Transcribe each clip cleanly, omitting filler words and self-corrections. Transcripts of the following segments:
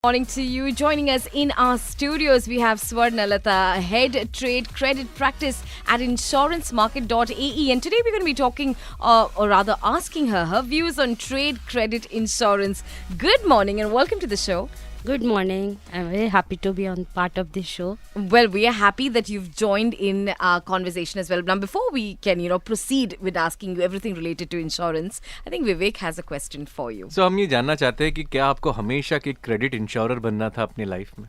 Morning to you. Joining us in our studios, we have Swarnalata, Head Trade Credit Practice at insurancemarket.ae. And today we're going to be talking, or rather asking her views on trade credit insurance. Good morning and welcome to the show. Good morning. I'm very happy to be on part of this show. Well, we are happy that you've joined in our conversation as well. Now, before we can, proceed with asking you everything related to insurance, I think Vivek has a question for you. So, हम ये जानना चाहते हैं कि क्या आपको हमेशा के क्रेडिट इंश्योरर बनना था अपनी लाइफ में?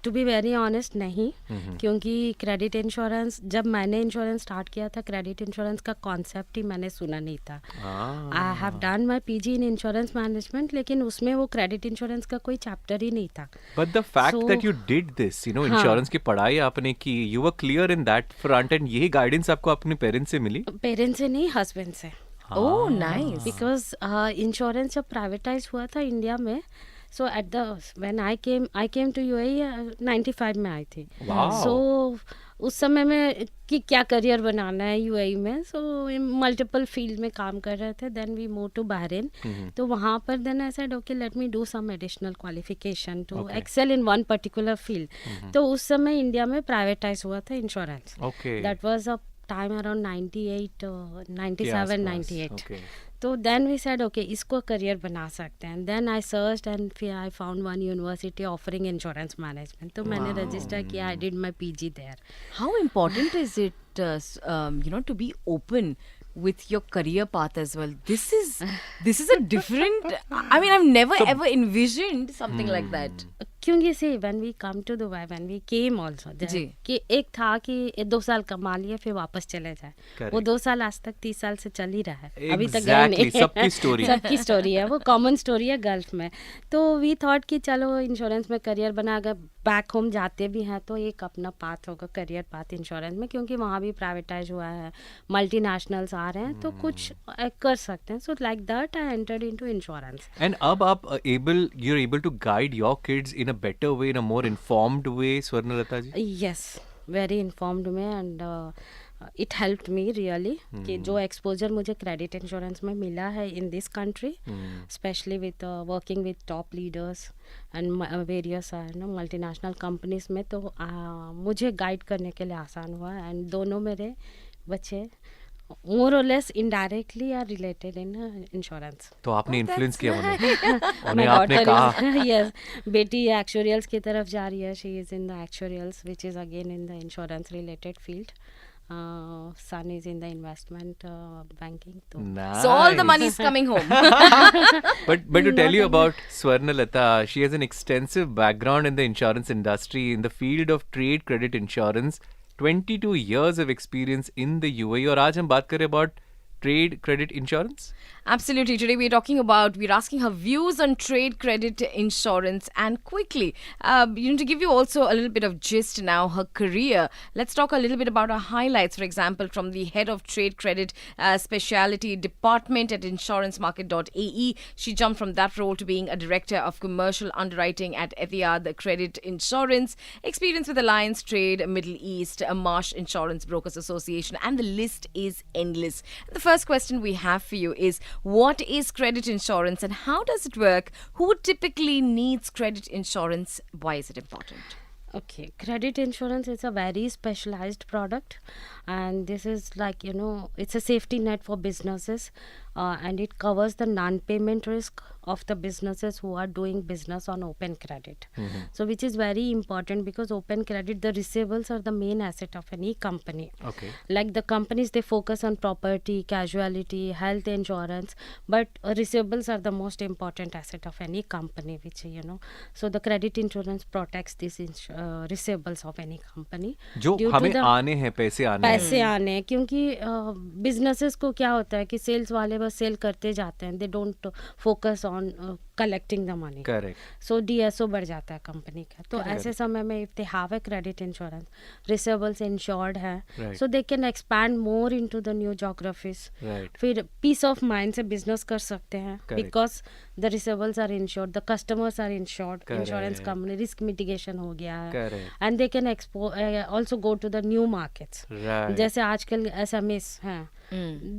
टू बी वेरी ऑनेस्ट नहीं, क्योंकि क्रेडिट इंश्योरेंस जब मैंने इंश्योरेंस स्टार्ट किया था, क्रेडिट इंश्योरेंस का कॉन्सेप्ट ही मैंने सुना नहीं था. I have done my PG in insurance management, लेकिन उसमें वो क्रेडिट इंश्योरेंस का कोई चैप्टर ही नहीं था. But the fact that you did this, insurance की पढ़ाई आपने की, you were clear in that front, and यही गाइडेंस आपको अपने पेरेंट्स से मिली? पेरेंट्स से नहीं, हस्बैंड से. Oh nice. बिकॉज इंश्योरेंस जब प्राइवेटाइज हुआ था इंडिया में, so when I came to UAE 95 में आई थी. So उस समय में कि क्या करियर बनाना है UAE में, so मल्टीपल फील्ड में काम कर रहे थे. Then we move to Bahrain. तो वहाँ पर then I said okay, let me do some additional qualification to excel in one particular field. तो उस समय इंडिया में प्राइवेटाइज हुआ था insurance. That was a time around 98. तो देन वी सेड ओके, इसको करियर बना सकते हैं. देन आई सर्च्ड एंड फिर I found one university offering insurance management. तो मैंने रजिस्टर किया. I did my PG there. How important is it to be open with your career path as well? This is a different, I mean, I've never ever envisioned something like that. क्योंकि से when we come to Dubai, when we came also, कि एक था कि 2 साल कमा लिए फिर वापस चले जाए. वो 2 साल आज तक 30 साल से चल ही रहा है. अभी तक गए नहीं. सबकी स्टोरी है, वो कॉमन स्टोरी है गल्फ में. तो वी थॉट कि चलो इंश्योरेंस में करियर बना, अगर बैक होम जाते भी हैं तो एक अपना पाथ होगा, करियर पाथ इंश्योरेंस में, क्योंकि वहाँ भी प्राइवेटाइज हुआ है, मल्टीनेशनल्स आ रहे हैं, तो कुछ कर सकते हैं. So like that I entered into insurance. And अब आप you're able to guide your kids in a better way, in a more informed way, Swarnalata ji? Yes, very informed way, and it helped me really कि जो exposure मुझे credit insurance में मिला है in this country, specially with working with top leaders and various multinational companies में, तो मुझे guide करने के लिए आसान हुआ. एंड दोनों मेरे बच्चे more or less indirectly are related in insurance. तो आपने इन्फ्लुएंस किया उन्हें आपने कहा. Yes, बेटी एक्चुअरियल्स की तरफ जा रही है. She is in the actuarials, which is again in the insurance related field. Son is in the investment banking. Nice. So all the money is coming home. But to tell you about Swarnalata, she has an extensive background in the insurance industry, in the field of trade credit insurance. 22 years of experience in the UAE. और आज हम बात करें about trade credit insurance. Absolutely. Today we're asking her views on trade credit insurance. And quickly, to give you also a little bit of gist now, her career, let's talk a little bit about her highlights. For example, from the head of trade credit specialty department at insurancemarket.ae, she jumped from that role to being a director of commercial underwriting at Etihad Credit Insurance, experience with Alliance Trade, Middle East, Marsh Insurance Brokers Association, and the list is endless. The first question we have for you is, what is credit insurance and how does it work? Who typically needs credit insurance? Why is it important? Okay, credit insurance is a very specialized product, and this is like, it's a safety net for businesses, and it covers the non-payment risk of the businesses who are doing business on open credit. So which is very important, because open credit, the receivables are the main asset of any company. Okay. Like the companies, they focus on property, casualty, health insurance, but receivables are the most important asset of any company, which so the credit insurance protects these receivables of any company. जो हमें आने हैं, पैसे आने हैं, क्योंकि businesses को क्या होता है कि सेल्स वाले बस सेल करते जाते हैं. They don't focus on collecting the money. Correct. So DSO बढ़ जाता है कंपनी का. तो ऐसे समय में if they have a credit insurance, receivables insured है, so they can expand more into the new geographies. फिर पीस ऑफ माइंड से बिजनेस कर सकते हैं, because the receivables are insured, the customers are insured. Insurance company risk mitigation हो गया है, and they can also go to the new markets. जैसे आजकल SMEs हैं,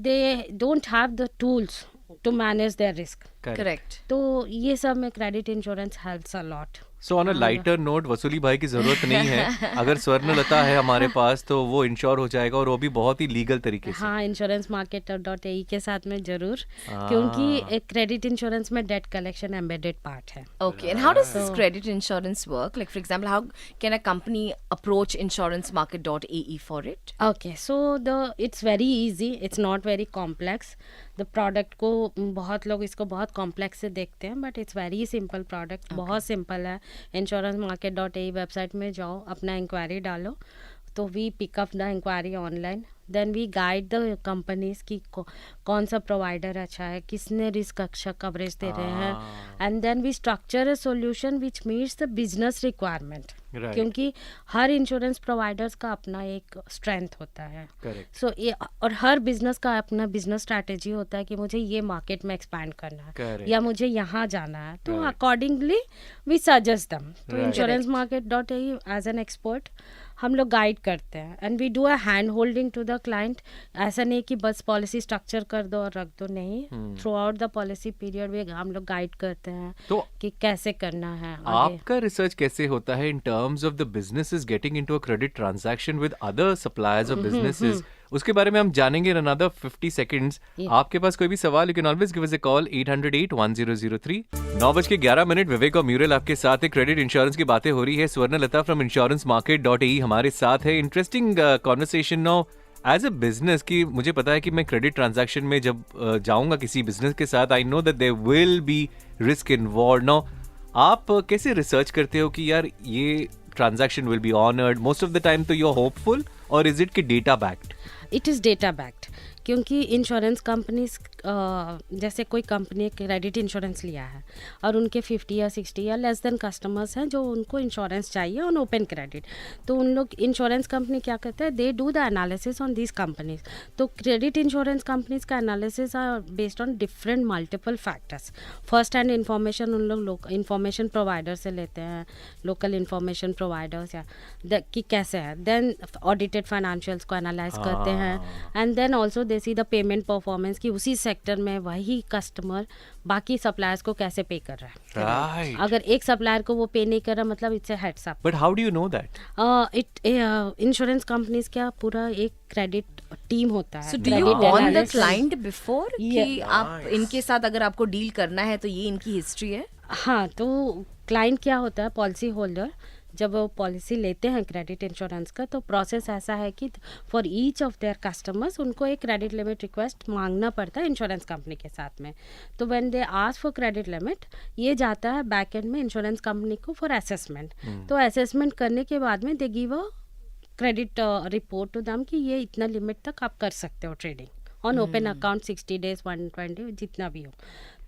they don't have the tools to manage their risk. Correct. तो ये सब में credit insurance helps a lot. So on a lighter note, वसूली भाई की जरूरत नहीं है, अगर स्वर्णलता है हमारे पास तो वो इंश्योर हो जाएगा, और वो भी बहुत ही लीगल तरीके से. हाँ, insurancemarket.ae के साथ में जरूर, क्योंकि एक क्रेडिट इंश्योरेंस में डेट कलेक्शन एम्बेडेड पार्ट है. Okay, and how does this credit insurance work? Like, for example, how can a company approach insurancemarket.ae for it? Okay, so it's very easy, it's not very complex. The product को बहुत लोग इसको बहुत complex से देखते हैं, but it's very simple product. बहुत simple है. insurancemarket.ae वेबसाइट में जाओ, अपना इंक्वायरी डालो, तो we pick up the inquiry online. Then we guide the companies की कौन सा प्रोवाइडर अच्छा है, किसने रिस्क अच्छा कवरेज दे रहे हैं, and then we structure a solution which meets the business requirement. क्योंकि हर इंश्योरेंस प्रोवाइडर्स का अपना एक स्ट्रेंथ होता है. सो ये, और हर बिजनेस का अपना बिजनेस स्ट्रैटेजी होता है कि मुझे ये मार्केट में एक्सपैंड करना है या मुझे यहाँ जाना है, तो अकॉर्डिंगली वी सजेस्ट देम. तो insurancemarket.ae एज एन एक्सपर्ट हम लोग गाइड करते हैं, and we do a hand holding to the client. ऐसा नहीं कि बस पॉलिसी स्ट्रक्चर कर दो और रख दो, नहीं. Through out the policy period में हम लोग गाइड करते हैं तो कि कैसे करना है. आपका रिसर्च कैसे होता है in terms of the businesses getting into a credit transaction with other suppliers और बिजनेसेस? उसके बारे में हम जानेंगे इन अनदर 50 सेकंड्स. आपके पास कोई भी सवाल, you can always give us a call 808-1003. 9:11 विवेक और म्यूरल आपके साथ है. क्रेडिट इंश्योरेंस की बातें हो रही है. स्वर्णलता फ्रॉम insurancemarket.ae हमारे साथ है. Interesting conversation now. As a business की मुझे पता है कि मैं क्रेडिट ट्रांजैक्शन में जब जाऊंगा किसी बिजनेस के साथ, I know that there will be risk involved. Now आप कैसे रिसर्च करते हो कि यार ये transaction will be honoured? Most of the time तो यू आर होपफुल, और इज इट कि data backed? It is data backed, क्योंकि इंश्योरेंस कंपनीज जैसे कोई कंपनी क्रेडिट इंश्योरेंस लिया है और उनके 50 या 60 या लेस देन कस्टमर्स हैं जो उनको इंश्योरेंस चाहिए ऑन ओपन क्रेडिट, तो उन लोग इंश्योरेंस कंपनी क्या करते हैं, they do the analysis on these companies. तो क्रेडिट इंश्योरेंस कंपनीज का analysis are based on different multiple factors. First hand information उन लोग इंफॉर्मेशन प्रोवाइडर से लेते हैं, लोकल इंफॉर्मेशन प्रोवाइडर्स या कि कैसे है. देन ऑडिटेड फाइनेंशियल्स को एनालाइज करते हैं, and then also they see the payment performance की उसी सेक्टर में वही कस्टमर बाकी सप्लायर्स को कैसे पे कर रहा है. Right. अगर एक सप्लायर को वो पे नहीं कर रहा, मतलब it's a heads up. But how do you know that? Insurance companies का पूरा एक क्रेडिट टीम होता है. So do you warn the client before कि आप इनके साथ अगर आपको डील करना है तो ये इनकी हिस्ट्री है? हाँ, तो क्लाइंट क्या होता है, पॉलिसी होल्डर जब वो पॉलिसी लेते हैं क्रेडिट इंश्योरेंस का, तो प्रोसेस ऐसा है कि for each of their customers उनको एक क्रेडिट लिमिट रिक्वेस्ट मांगना पड़ता है इंश्योरेंस कंपनी के साथ में. तो when they ask for credit limit, ये जाता है बैक एंड में इंश्योरेंस कंपनी को फॉर असेसमेंट. तो असेसमेंट करने के बाद में they give a credit report to them कि ये इतना लिमिट तक आप कर सकते हो trading on open account 60 days 120 जितना भी हो.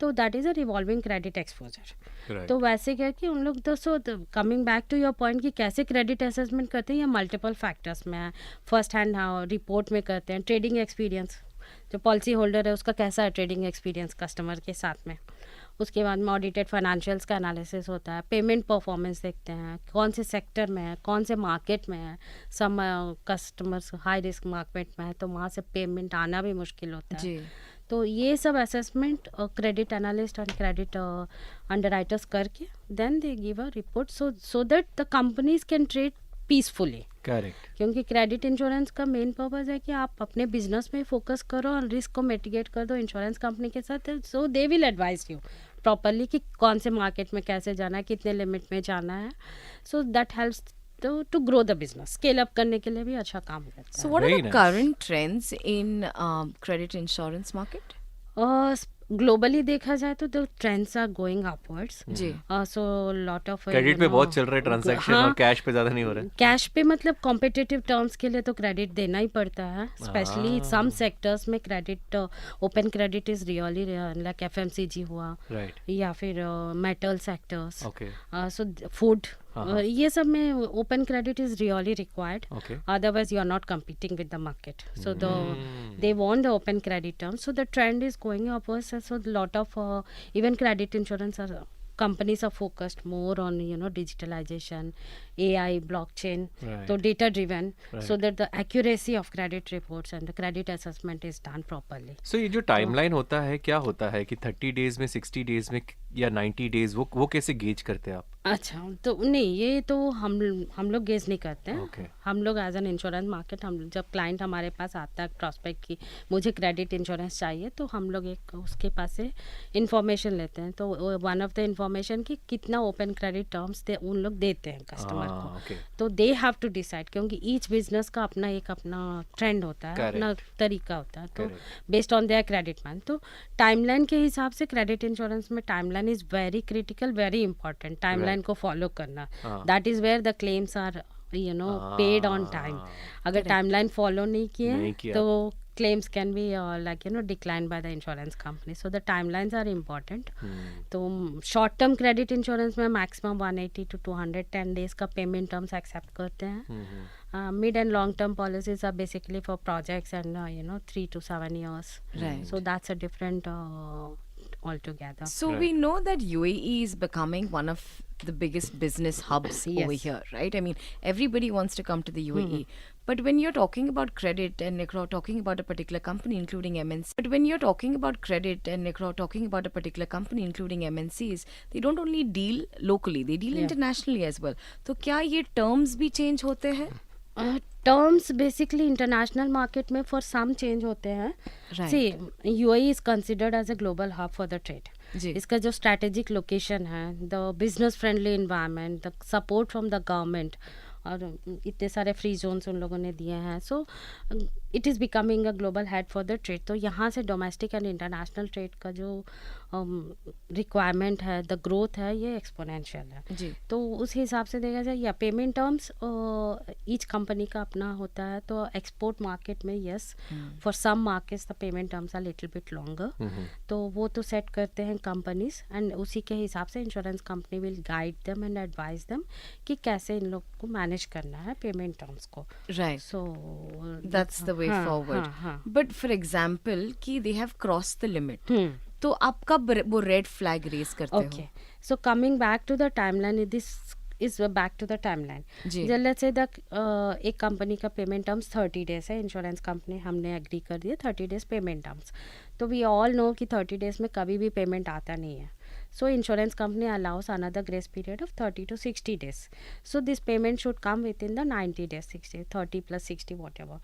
तो that is a revolving credit exposure. तो वैसे क्या कि उन लोग दोस्तों, coming back to your point कि कैसे क्रेडिट असेसमेंट करते हैं, या मल्टीपल फैक्टर्स में है. फर्स्ट हैंड रिपोर्ट में करते हैं. ट्रेडिंग एक्सपीरियंस, जो पॉलिसी होल्डर है उसका कैसा है ट्रेडिंग एक्सपीरियंस कस्टमर के साथ में. उसके बाद में ऑडिटेड फाइनेंशियल्स का एनालिसिस होता है. पेमेंट परफॉर्मेंस देखते हैं, कौन से सेक्टर में है, कौन से मार्केट में है. सम कस्टमर्स हाई रिस्क मार्केट में है तो वहाँ से पेमेंट आना भी मुश्किल होता है. तो ये सब असेसमेंट क्रेडिट एनालिस्ट और क्रेडिट अंडरराइटर्स करके then they give a report so that the companies can trade peacefully. Correct. क्योंकि क्रेडिट इंश्योरेंस का मेन पर्पस है कि आप अपने बिजनेस में फोकस करो और रिस्क को मिटिगेट कर दो इंश्योरेंस कंपनी के साथ. So they will advise you properly कि कौन से मार्केट में कैसे जाना है, कितने लिमिट में जाना है. So that helps to grow the business, scale up करने के लिए भी अच्छा काम करता है. So what are the current trends in credit insurance market? Globally देखा जाए तो the trends are going upwards. So lot of credit पे बहुत चल रहा है ट्रांजैक्शन, और कैश पे ज्यादा नहीं हो रहा है. कैश पे मतलब कॉम्पिटिटिव टर्म्स के लिए तो क्रेडिट देना ही पड़ता है. स्पेशली सम सेक्टर्स में credit, open credit is really like FMCG हुआ, या फिर मेटल सेक्टर्स, सो फूड, ये सब में open credit is really required. Otherwise you are not competing with the market. So they want the open credit terms. So the trend is going upwards. So lot of even credit insurance are companies are focused more on digitalization, AI, blockchain, Right. so data driven, Right. so that the accuracy of credit reports and the credit assessment is done properly. सो ये जो timeline होता है क्या होता है कि 30 days में 60 days में या 90 डेज वो कैसे गेज करते हैं आप? अच्छा, तो नहीं, ये तो हम लोग गेस नहीं करते हैं. Okay. हम लोग एज एन इंश्योरेंस मार्केट, हम जब क्लाइंट हमारे पास आता है प्रॉस्पेक्ट की मुझे क्रेडिट इंश्योरेंस चाहिए, तो हम लोग एक उसके पास से इंफॉर्मेशन लेते हैं. तो वन ऑफ द इंफॉर्मेशन कि कितना ओपन क्रेडिट टर्म्स उन लोग देते हैं कस्टमर को. okay. तो दे हैव टू डिसाइड, क्योंकि ईच बिजनेस का अपना ट्रेंड होता है, Correct. अपना तरीका होता है. तो Correct. Based on their credit man, तो टाइमलाइन के हिसाब से क्रेडिट इंश्योरेंस में timeline is very critical, very important. Timeline को फॉलो करना, that is where the claims are paid on time. अगर टाइमलाइन फॉलो नहीं नहीं किए किया. तो claims can be declined by the insurance company, so the timelines are important. तो short term credit insurance में maximum 180 to 210 days का payment terms accept करते हैं. Mid and long term policies are basically for projects and 3 to 7 years. Right. So that's a different altogether. So Right. we know that UAE is becoming one of the biggest business hubs over Yes. here, right? I mean, everybody wants to come to the UAE. But when you're talking about credit and you're talking about a particular company, including MNCs, they don't only deal locally, they deal Yeah. internationally as well. तो क्या ये terms भी change होते हैं? Terms basically international market में for some change होते हैं. Right. See UAE is considered as a global hub for the trade. जी. इसका जो स्ट्रेटेजिक लोकेशन है, the business friendly environment, the support from the government, और इतने सारे फ्री जोन्स उन लोगों ने दिए हैं. So it is becoming a global head for the trade. तो यहाँ से डोमेस्टिक एंड इंटरनेशनल ट्रेड का जो रिक्वायरमेंट है, द ग्रोथ है, ये एक्सपोनेंशियल है. जी. तो उस हिसाब से देखा जाए, या पेमेंट टर्म्स ईच कंपनी का अपना होता है. तो एक्सपोर्ट मार्केट में yes, for some markets the payment terms are little bit longer. तो वो तो सेट करते हैं कंपनीज, एंड उसी के हिसाब से insurance company will guide them and advise them कि कैसे इन लोग को मैनेज करना है पेमेंट टर्म्स को. Right. So That's the way forward. But for example, कि they have crossed the limit. तो आप कब वो रेड फ्लैग रेस करते हो? Okay, so coming back to the timeline, this is back to the timeline. जी. let's say एक company का पेमेंट टर्म्स 30 डेज है. इंश्योरेंस कंपनी हमने एग्री कर दिया 30 डेज पेमेंट टर्म्स. तो वी ऑल नो कि 30 डेज में कभी भी पेमेंट आता नहीं है. So insurance company allows another grace period of 30 to 60 days. So this payment should come within the 90 days, 30 plus 60 whatever.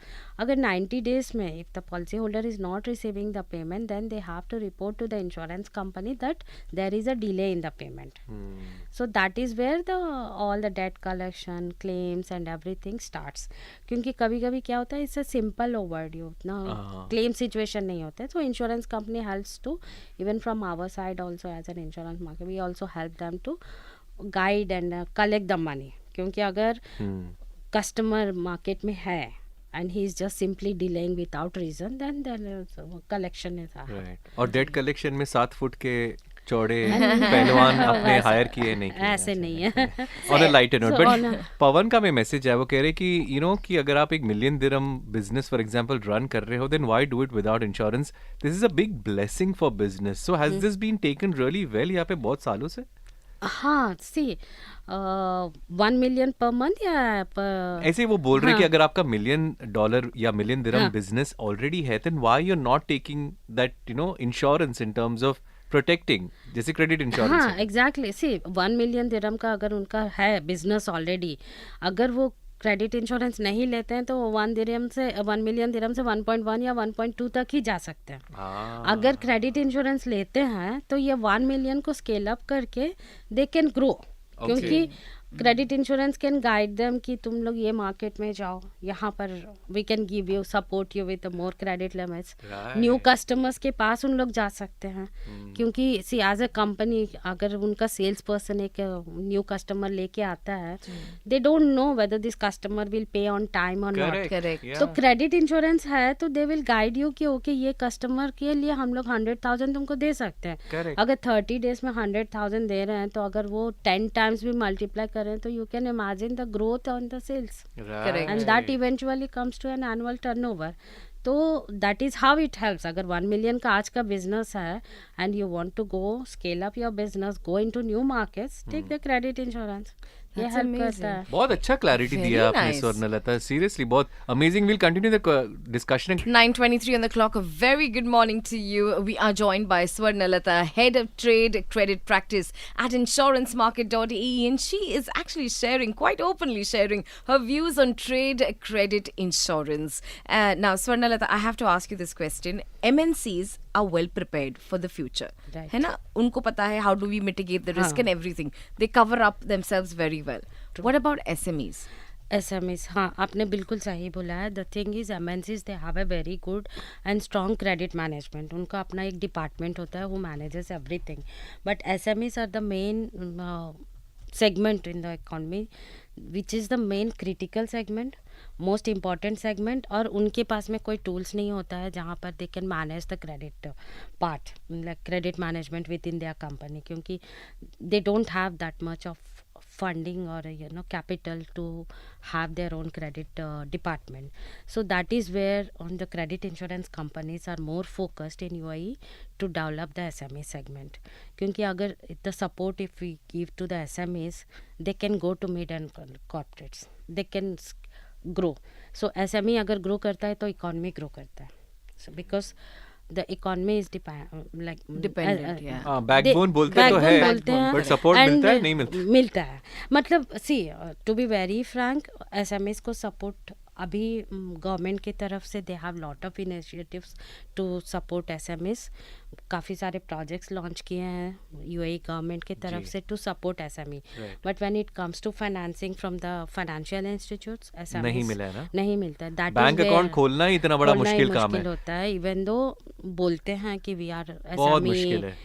अगर 90 days में if the policy holder is not receiving the payment, then they have to report to the insurance company that there is a delay in the payment. So that is where all the debt collection, claims and everything starts. क्योंकि कभी कभी क्या होता है, इससे simple overdue ना claim situation नहीं होता है. तो insurance company helps to, even from our side also as an insurance market, we also help them to guide and collect the money. क्योंकि अगर कस्टमर मार्केट में है and he is just simply delaying without reason, then collection is hard. Right. और date collection में 7 foot के चौड़े पहलवान अपने हायर किए नहीं किए. ऐसे नहीं है. On a lighter note, So but on a- पवन का में मैसेज है, वो कह रहे कि कि अगर आप एक $1 million business for example run कर रहे हो, then why do it without insurance? This is a big blessing for business. So has this been taken really well यहाँ पे बहुत सालों से? हाँ, सी 1 million per month या per, ऐसे वो बोल रहे कि अगर आपका $1 million या $1 million बिजनेस ऑलरेडी है, then why you're not taking that insurance in terms of protecting, जैसे क्रेडिट इंश्योरेंस. हाँ एग्जैक्टली. सी 1 million dirham का अगर उनका है बिजनेस ऑलरेडी, अगर वो क्रेडिट इंश्योरेंस नहीं लेते हैं तो 1 million dirham से 1.1 या 1.2 तक ही जा सकते हैं. अगर क्रेडिट इंश्योरेंस लेते हैं तो ये 1 million को स्केल अप करके दे कैन ग्रो. क्योंकि credit insurance can guide them कि तुम लोग ये मार्केट में जाओ, यहाँ पर we can give you, support you with more credit limits. New customers के पास उन लोग जा सकते हैं. क्योंकि सी एज अ कंपनी अगर उनका सेल्स पर्सन एक न्यू कस्टमर लेके आता है, they don't know whether this customer will pay on time और नॉट. Correct. तो क्रेडिट इंश्योरेंस है तो दे विल गाइड यू कि ओके ये कस्टमर के लिए हम लोग 100,000 तुमको दे सकते हैं. Correct. अगर 30 डेज में 100,000 दे रहे हैं, तो अगर वो 10 टाइम्स भी मल्टीप्लाई करें तो you can imagine the growth on the sales. Correct. And that eventually comes to an annual turnover. तो that is how it helps. अगर 1 million का आज का बिजनेस है and you want to go scale up your business, go into new markets, take the credit insurance. ये That's help amazing. करता है. बहुत अच्छा क्लैरिटी Very दिया आपने nice. स्वर्णलता, सीरियसली बहुत amazing. Will continue the discussion. 9:23 on the clock. A very good morning to you. We are joined by Swarnalata, Head of Trade Credit Practice at insurancemarket.ae, and she is actually quite openly sharing her views on trade credit insurance. Now, Swarnalata, I have to ask you this question. MNCs are well prepared for the future. Right. है ना? उनको पता है how do we mitigate the risk and everything. They cover up themselves very well. What about SMEs? SMEs, हाँ आपने बिल्कुल सही बोला है. The thing is MNCs they have a very good and strong credit management. उनका अपना एक department होता है who manages everything. But SMEs are the main segment in the economy, which is the main critical segment, most important segment. और उनके पास में कोई tools नहीं होता है जहाँ पर they can manage the credit part, like credit management within their company, क्योंकि they don't have that much of funding or capital to have their own credit department. So that is where on the credit insurance companies are more focused in UAE to develop the SME segment. क्योंकि अगर the support if we give to the SMEs, they can go to mid and corporates, they can grow. So SME अगर grow करता है तो economy grow करता है. So because the economy is Dependent, yeah. Backbone बोलते तो है, but support मिलता है नहीं मिलता है. मतलब see to be very frank, SMEs को सपोर्ट अभी गवर्नमेंट की तरफ से they have lot of initiatives to support SMEs. काफ़ी सारे प्रोजेक्ट्स लॉन्च किए हैं UAE गवर्नमेंट की तरफ से to support SME. But when it comes to financing from the financial institutes, SMEs नहीं मिला है ना, नहीं मिलता है. दैट बैंक अकाउंट खोलना ही इतना बड़ा मुश्किल काम है. होता है. इवन दो बोलते हैं कि वी आर बहुत मुश्किल है.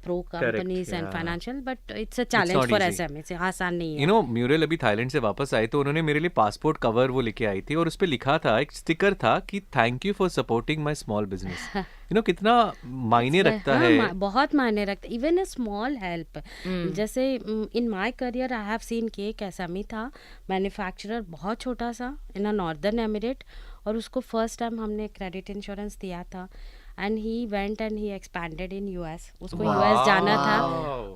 pro companies and yeah. financial, but it's a challenge for SMEs. आसान नहीं है. म्यूरल अभी थाईलैंड से वापस आए तो उन्होंने मेरे लिए पासपोर्ट कवर वो लेके आई थी और उस पे लिखा था, एक स्टिकर था कि thank you for supporting my small business. कितना मायने रखता है. बहुत मायने रखता है. Even a small help. जैसे in my career I have seen कि एक SME था, मैन्युफैक्चरर, बहुत छोटा सा इन अ नॉर्दर्न एमिरेट, और उसको फर्स्ट टाइम हमने क्रेडिट इंश्योरेंस दिया था. And he went and he expanded in US. उसको US जाना था,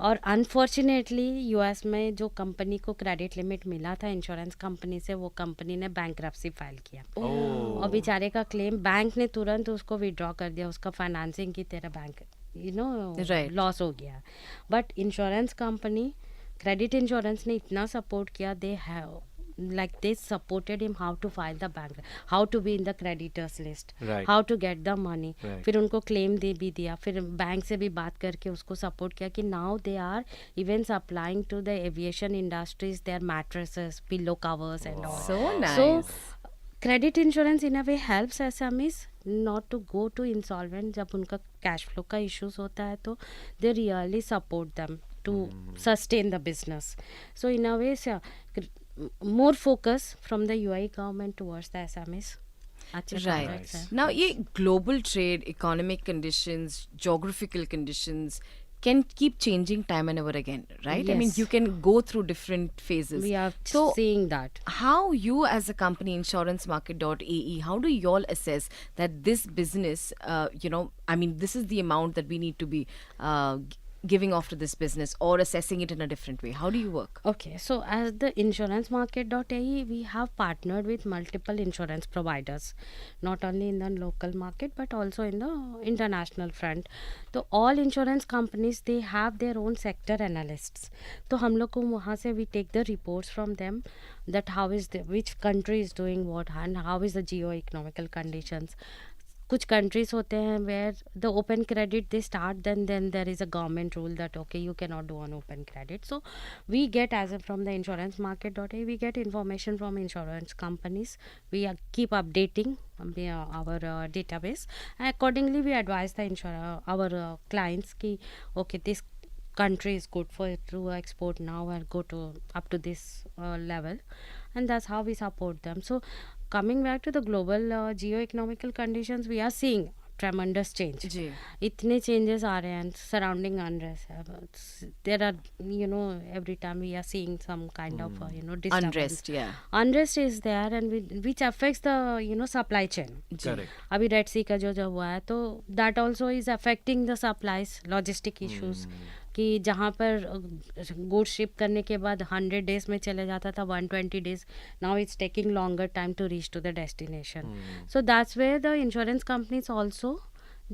और अनफॉर्चुनेटली US में जो कंपनी को क्रेडिट लिमिट मिला था इंश्योरेंस कंपनी से, वो कंपनी ने बैंक्रप्सी फाइल किया. और बेचारे का क्लेम बैंक ने तुरंत उसको विड्रॉ कर दिया. उसका फाइनेंसिंग की तरह बैंक लॉस हो गया. But insurance company, credit insurance ने इतना सपोर्ट किया. They have they supported him how to file the bank, how to be in the creditors list, right. how to get the money. Right. फिर उनको claim दे भी दिया. फिर bank से भी बात करके उसको सपोर्ट किया कि now they are even supplying to the aviation industries their mattresses, pillow covers and all. So nice. So credit insurance in a way helps SMEs not to go to insolvent. जब उनका cash flow का issues होता है तो they really support them to sustain the business. So in a way more focus from the UAE government towards the SMEs. Right. Now, global trade, economic conditions, geographical conditions can keep changing time and ever again, right? Yes. I mean, you can go through different phases. We are so seeing that. How you as a company, insurancemarket.ae, how do you all assess that this business, I mean, this is the amount that we need to be giving off to this business, or assessing it in a different way? How do you work? Okay, so as the insurancemarket.ae, we have partnered with multiple insurance providers, not only in the local market but also in the international front. So all insurance companies, they have their own sector analysts. तो हम लोग को वहाँ से we take the reports from them, that how is which country is doing what and how is the geo-economical conditions. कुछ countries होते हैं where the open credit they start, then there is a government rule that okay you can not do on open credit. So we get as from the insurancemarket.ae, we get information from insurance companies. We keep updating our database. Accordingly, we advise the our clients ki okay, this country is good for to export now and go to up to this level, and that's how we support them. So coming back to the global geo-economical conditions, we are seeing tremendous change. जी. इतने changes आ रहे हैं surrounding unrest. There are every time we are seeing some kind of Unrest, yeah. unrest is there and which affects the supply chain. Correct. अभी red सी का जो हुआ है तो that also is affecting the supplies, logistic issues, कि जहाँ पर good ship करने के बाद 100 days में चले जाता था 120 days, now it's taking longer time to reach to the destination. So that's where the insurance companies also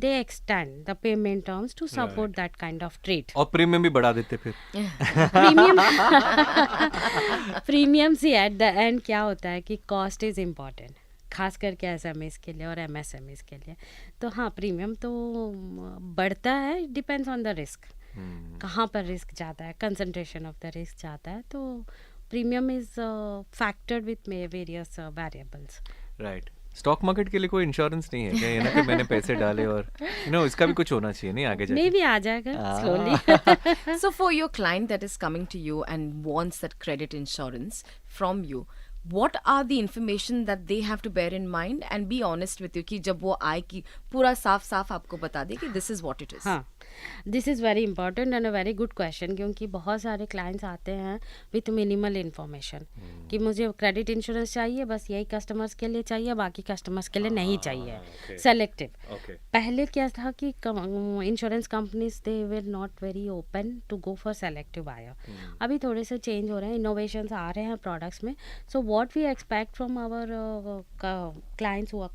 they extend the payment terms to support that kind of trade. और premium भी बढ़ा देते फिर. Premium see at the end क्या होता है कि cost is important, खास करके एसएमएस के लिए और एमएसएमएस के लिए. तो हाँ, प्रीमियम तो बढ़ता है, डिपेंड्स ऑन द रिस्क. कहाँ पर रिस्क ज़्यादा है, कंसंट्रेशन ऑफ द रिस्क ज़्यादा है, तो premium is factored with various variables. Right. Stock market के लिए कोई इंश्योरेंस नहीं है क्या? ये ना कि मैंने पैसे डाले और इसका भी कुछ होना चाहिए नहीं आगे जाके. मे भी आ जाएगा slowly. So for your client that is coming to you and wants that credit insurance from you, what are the information that they have to bear in mind and be honest with you कि जब वो आए कि पूरा साफ साफ आपको बता दे कि this is what it is. हाँ, this is very important and a very good question, क्योंकि बहुत सारे क्लाइंट्स आते हैं विथ मिनिमल इन्फॉर्मेशन कि मुझे क्रेडिट इंश्योरेंस चाहिए, बस यही कस्टमर्स के लिए चाहिए, बाकी कस्टमर्स के लिए नहीं चाहिए, सेलेक्टिव. पहले क्या था कि insurance companies they were not very open to go for selective buyer. अभी थोड़े से चेंज हो रहे हैं, इनोवेशंस आ रहे हैं प्रोडक्ट्स में. So what we expect from our clients who are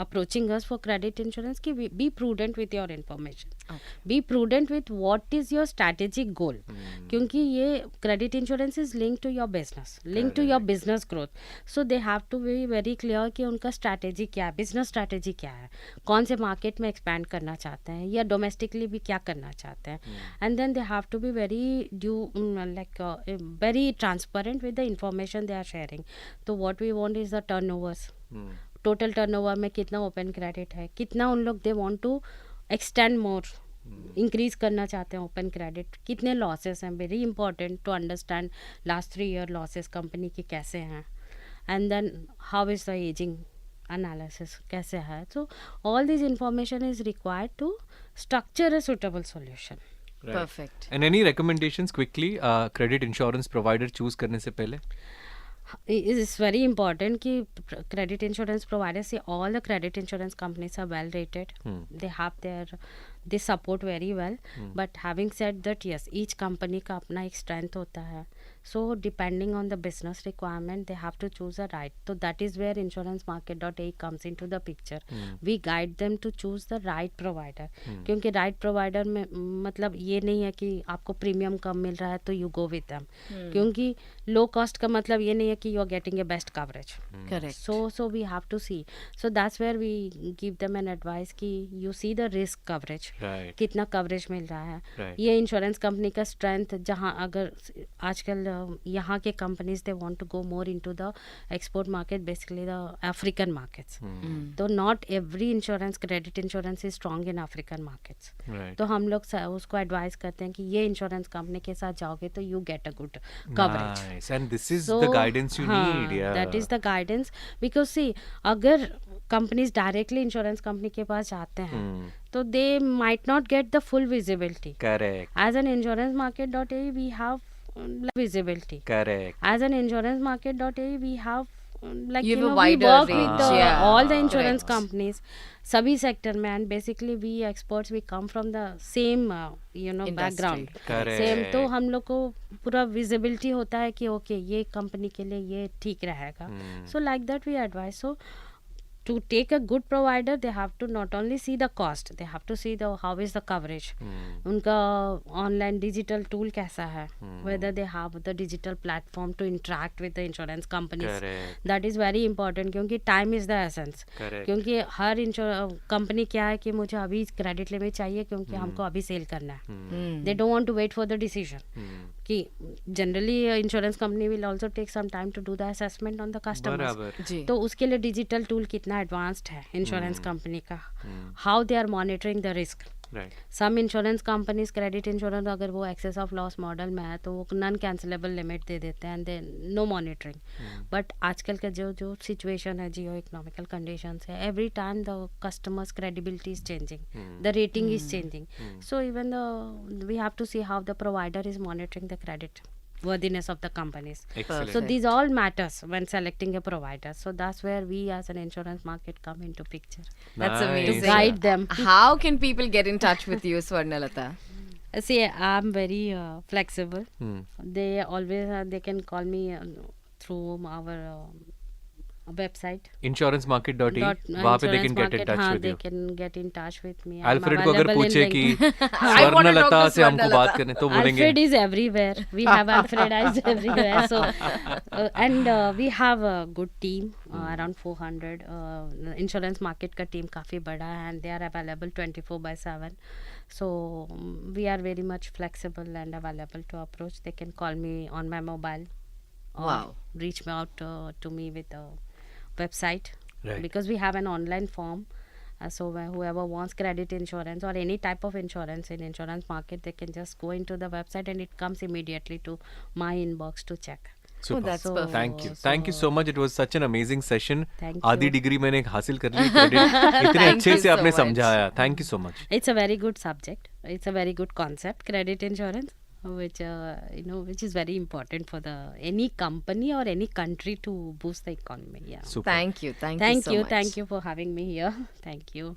approaching us for credit insurance कि be prudent with your information. Be prudent with what is your strategic goal. क्योंकि ये credit insurance is linked to your business, linked to your business growth. So they have to be very clear कि उनका strategy क्या है, business strategy क्या है, कौन से market में expand करना चाहते हैं या domestically भी क्या करना चाहते हैं. And then they have to be very transparent with the information they are sharing. तो what we want is the turnovers. Total turnover में कितना ओपन क्रेडिट है, कितना उन लोग they want to extend more, increase करना चाहते हैं ओपन क्रेडिट, कितने लॉसेस हैं, very important to understand last 3 year losses company के कैसे हैं, and then how is the ageing analysis कैसे है. So all this information is required to structure a suitable solution. Perfect. And any recommendations quickly credit insurance provider choose करने से पहले? It is very important कि credit insurance providers, see all the credit insurance companies are well rated. They support very well. But having said that, yes, each company का अपना एक strength होता है. So depending on the business requirement, they have to choose a right. So that is where insurancemarket.ae comes into the picture. We guide them to choose the right provider. क्योंकि right provider में मतलब ये नहीं है कि आपको premium कम मिल रहा है तो you go with them. क्योंकि low cost का मतलब ये नहीं है कि you are getting a best coverage. Correct. So we have to see. So that's where we give them an advice कि you see the risk coverage. Right. कितना coverage मिल रहा है. Right. ये इंश्योरेंस कंपनी का स्ट्रेंथ, जहाँ अगर आजकल यहाँ के companies they want to go more into the export market, basically the African markets. तो not every insurance, credit insurance is strong in African markets. तो हम लोग उसको एडवाइस करते हैं कि ये इंश्योरेंस कंपनी के साथ जाओगे तो you get a good coverage. Nice. And this is the guidance you need. Yeah. That is the guidance, because see, अगर कंपनीज डायरेक्टली इंश्योरेंस कंपनी के पास जाते हैं तो they might not get the full visibility. Correct. As an insurancemarket.ae we have visibility. Correct. As an insurancemarket.ae we have You have a we wider work range, with yeah. all the insurance Correct. companies, सभी sector में, and basically we experts we come from the same Industry. background. Correct. Same, तो हम लोग को पूरा visibility होता है कि ओके ये कंपनी के लिए ये ठीक रहेगा. So like that we advise. So to take a good provider, they have to not only see the cost, they have to see the how is the coverage. उनका online digital tool कैसा है, whether they have the digital platform to interact with the insurance companies. Correct. That is very important, क्योंकि time is the essence. Correct. क्योंकि हर company क्या है कि मुझे अभी क्रेडिट लिमिट चाहिए क्योंकि हमको अभी सेल करना है. They don't want to wait for the decision. कि generally insurance company will also take some time to do the assessment on the customers. जी. तो उसके लिए डिजिटल टूल कितना एडवांस्ड है इंश्योरेंस कंपनी का, how they are monitoring the risk, Right. Some insurance companies credit insurance अगर वो access of loss model में है तो वो नॉन कैंसिलेबल लिमिट दे देते हैं and they know monitoring. But आजकल का जो सिचुएशन है, जियो इकोनॉमिकल कंडीशंस है, every time the customers credibility is changing, the rating is changing. So even we have to see how the provider is monitoring the credit worthiness of the companies. Excellent. So these all matters when selecting a provider. So that's where we as an insurance market come into picture That's Nice. amazing. to guide them. How can people get in touch with you, Swarnalata? See, I'm very flexible. Hmm. They always they can call me through our website. Insurancemarket.in. वहाँ पे they can get in touch हाँ, with they you. can get in touch with me. I'm Alfred को अगर available in पूछे कि LinkedIn. Swarnlata to से हमको Swarnalata. बात करने तो बोलेंगे Alfred is everywhere. We have Alfred eyes everywhere. So, and we have a good team, around 400. Insurance market का team काफी बड़ा है and they are available 24/7. So we are very much flexible and available to approach. They can call me on my mobile. Or Wow. reach me out to me with a website. Right. Because we have an online form. So whoever wants credit insurance or any type of insurance in insurance market, they can just go into the website and it comes immediately to my inbox to check. Super. Oh, that's So- perfect. Thank you so much. It was such an amazing session. Thank आधी you. Degree मैंने हासिल कर ली credit. इतने Thank अच्छे you से so आपने much. समझाया. Thank you so much. It's a very good subject. It's a very good concept, credit insurance, which which is very important for the any company or any country to boost the economy. Yeah. Super. Thank you. Thank you Thank so you. much. Thank you for having me here. Thank you.